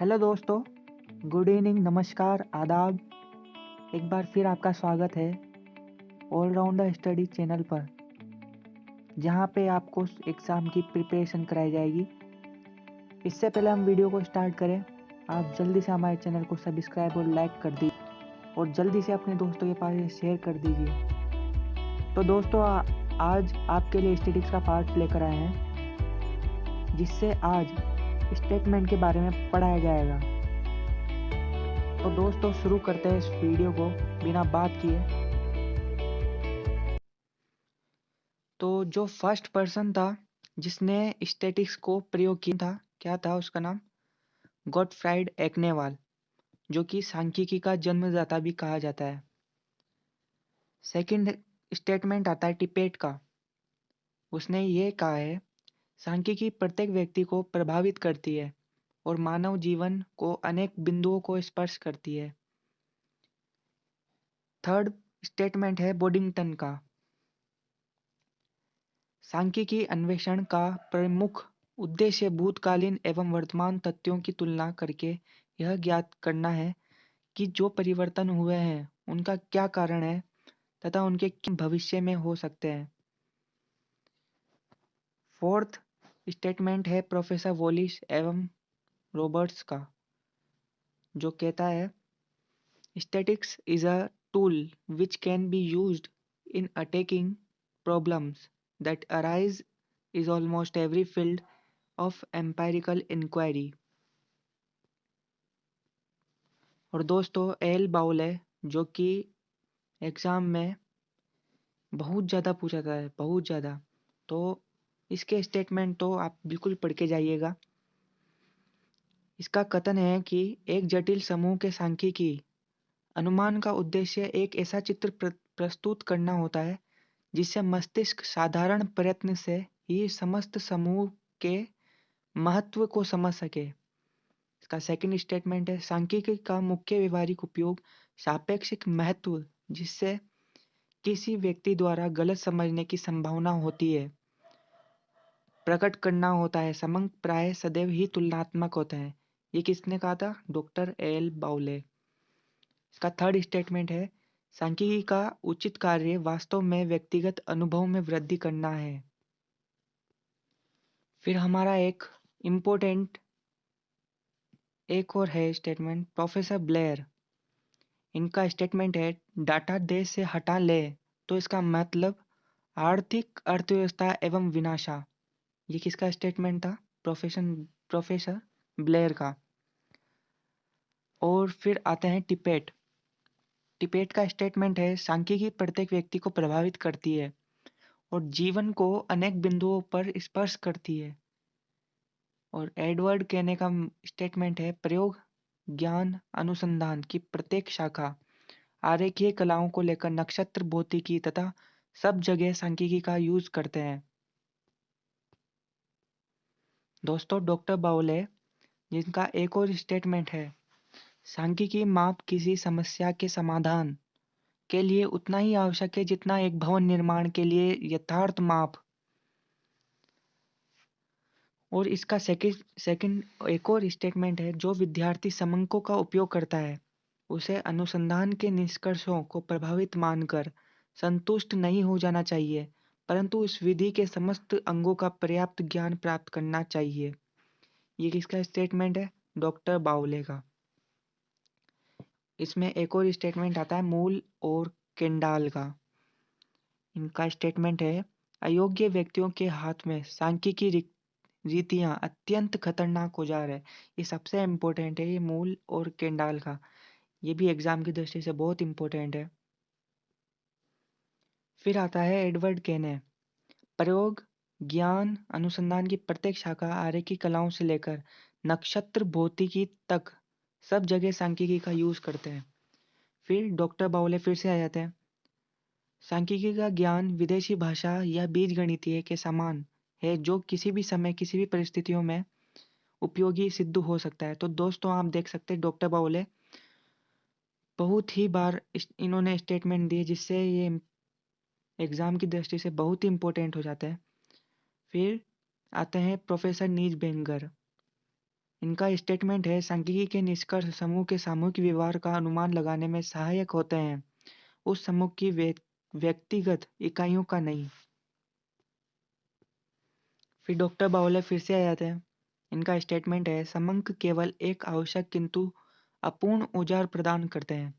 Hello दोस्तों, good evening, नमस्कार, आदाब। एक बार फिर आपका स्वागत है ऑलराउंडर स्टडी चैनल पर, जहां पे आपको एग्ज़ाम की प्रिपरेशन कराई जाएगी। इससे पहले हम वीडियो को स्टार्ट करें, आप जल्दी से हमारे चैनल को सब्सक्राइब और लाइक कर दीजिए और जल्दी से अपने दोस्तों के पास ये शेयर कर दीजिए। तो दोस्तों, आज आपके लिए स्टैटिस्टिक्स का पार्ट लेकर आए हैं, जिससे आज स्टेटमेंट के बारे में पढ़ाया जाएगा। तो दोस्तों, शुरू करते हैं इस वीडियो को बिना बात किए। तो जो फर्स्ट पर्सन था जिसने स्टैटिक्स को प्रयोग किया था, क्या था उसका नाम? गॉटफ्राइड एक्नेवाल, जो कि सांख्यिकी का जन्मदाता भी कहा जाता है। सेकंड स्टेटमेंट आता है टिपेट का। उसने ये कहा है, सांख्यिकी प्रत्येक व्यक्ति को प्रभावित करती है और मानव जीवन को अनेक बिंदुओं को स्पर्श करती है। थर्ड स्टेटमेंट है बोडिंगटन का। सांख्यिकी अन्वेषण का प्रमुख उद्देश्य भूतकालीन एवं वर्तमान तथ्यों की तुलना करके यह ज्ञात करना है कि जो परिवर्तन हुए हैं उनका क्या कारण है तथा उनके क्या भविष्य में हो सकते हैं। फोर्थ स्टेटमेंट है प्रोफेसर वॉलिस एवं रॉबर्ट्स का, जो कहता है, statics is a tool which can be used in attacking problems that arise is almost every field of empirical inquiry। और दोस्तों, एल बाउल है, जो कि एग्ज़ाम में बहुत ज़्यादा पूछा जाता है, बहुत ज़्यादा। तो इसके स्टेटमेंट तो आप बिल्कुल पढ़ के जाइएगा। इसका कथन है कि एक जटिल समूह के सांख्यिकी अनुमान का उद्देश्य एक ऐसा चित्र प्रस्तुत करना होता है जिससे मस्तिष्क साधारण प्रयत्न से ही समस्त समूह के महत्व को समझ सके। इसका सेकंड स्टेटमेंट है, सांख्यिकी का मुख्य व्यवहारिक उपयोग सापेक्षिक महत्व, जिससे किसी व्यक्ति द्वारा गलत समझने की संभावना होती है, प्रकट करना होता है। समंक प्राय सदैव ही तुलनात्मक होता है। ये किसने कहा था? डॉक्टर एल बाउले। इसका थर्ड स्टेटमेंट है, सांख्यिकी का उचित कार्य वास्तव में व्यक्तिगत अनुभव में वृद्धि करना है। फिर हमारा एक इम्पोर्टेंट एक और है स्टेटमेंट, प्रोफेसर ब्लेयर। इनका स्टेटमेंट है, डाटा देश से हटा ले तो इसका मतलब आर्थिक अर्थव्यवस्था एवं विनाशा। ये किसका स्टेटमेंट था? प्रोफेसर ब्लेयर का। और फिर आते हैं टिपेट। टिपेट का स्टेटमेंट है, सांख्यिकी प्रत्येक व्यक्ति को प्रभावित करती है और जीवन को अनेक बिंदुओं पर स्पर्श करती है। और एडवर्ड कहने का स्टेटमेंट है, प्रयोग ज्ञान अनुसंधान की प्रत्येक शाखा आरेखीय कलाओं को लेकर नक्षत्र भौतिकी तथा सब जगह सांख्यिकी का यूज करते हैं। दोस्तों, डॉक्टर बाउल है, जिनका एक और स्टेटमेंट है, सांख्यिकी माप किसी समस्या के समाधान के लिए उतना ही आवश्यक है जितना एक भवन निर्माण के लिए यथार्थ माप। और इसका सेकंड एक और स्टेटमेंट है, जो विद्यार्थी समंकों का उपयोग करता है उसे अनुसंधान के निष्कर्षों को प्रभावित मानकर संतुष्ट नहीं हो जाना चाहिए, परंतु इस विधि के समस्त अंगों का पर्याप्त ज्ञान प्राप्त करना चाहिए। ये किसका स्टेटमेंट है? डॉक्टर बाउले का। इसमें एक और स्टेटमेंट आता है मूल और केंडाल का। इनका स्टेटमेंट है, अयोग्य व्यक्तियों के हाथ में सांख्यिकी रीतियां अत्यंत खतरनाक हो जा रहे हैं। ये सबसे इम्पोर्टेंट है, ये मूल और केंडाल का। ये भी एग्जाम की दृष्टि से बहुत इम्पोर्टेंट है। फिर आता है एडवर्ड केने। प्रयोग ज्ञान अनुसंधान की प्रत्येक शाखा आरेखी कलाओं से लेकर नक्षत्र भौतिकी तक सब जगह सांख्यिकी का यूज करते हैं। फिर डॉक्टर बाउले फिर से आ जाते हैं, सांख्यिकी का ज्ञान विदेशी भाषा या बीजगणितीय के समान है, जो किसी भी समय किसी भी परिस्थितियों में उपयोगी सिद्ध हो सकता है। तो दोस्तों, आप देख सकते हैं डॉक्टर बाउले बहुत ही बार इन्होंने स्टेटमेंट दिए, जिससे ये एग्जाम की दृष्टि से बहुत ही इंपॉर्टेंट हो जाता है। फिर आते हैं प्रोफेसर नीज बेंगर। इनका स्टेटमेंट है, सांख्यिकी के निष्कर्ष समूह के सामूहिक व्यवहार का अनुमान लगाने में सहायक होते हैं, उस समूह की व्यक्तिगत इकाइयों का नहीं। फिर डॉक्टर बावले फिर से आ जाते हैं। इनका स्टेटमेंट है, समंक केवल एक आवश्यक किंतु अपूर्ण औजार प्रदान करते हैं,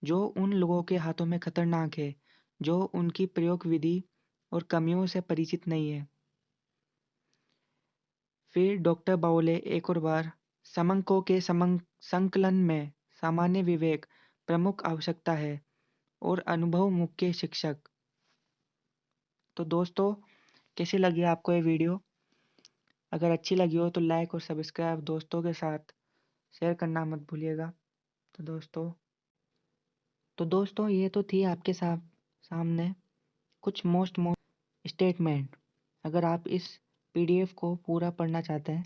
जो उन लोगों के हाथों में खतरनाक है जो उनकी प्रयोग विधि और कमियों से परिचित नहीं है। फिर डॉक्टर बावले एक और बार, समंकों के संकलन में सामान्य विवेक प्रमुख आवश्यकता है और अनुभव मुख्य शिक्षक। तो दोस्तों, कैसी लगी आपको ये वीडियो? अगर अच्छी लगी हो तो लाइक और सब्सक्राइब दोस्तों के साथ शेयर करना मत भूलिएगा। तो दोस्तों ये तो थी आपके सामने कुछ मोस्ट स्टेटमेंट। अगर आप इस पीडीएफ को पूरा पढ़ना चाहते हैं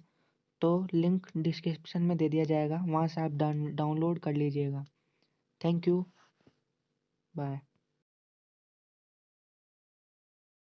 तो लिंक डिस्क्रिप्शन में दे दिया जाएगा, वहाँ से आप डाउनलोड कर लीजिएगा। Thank you, bye.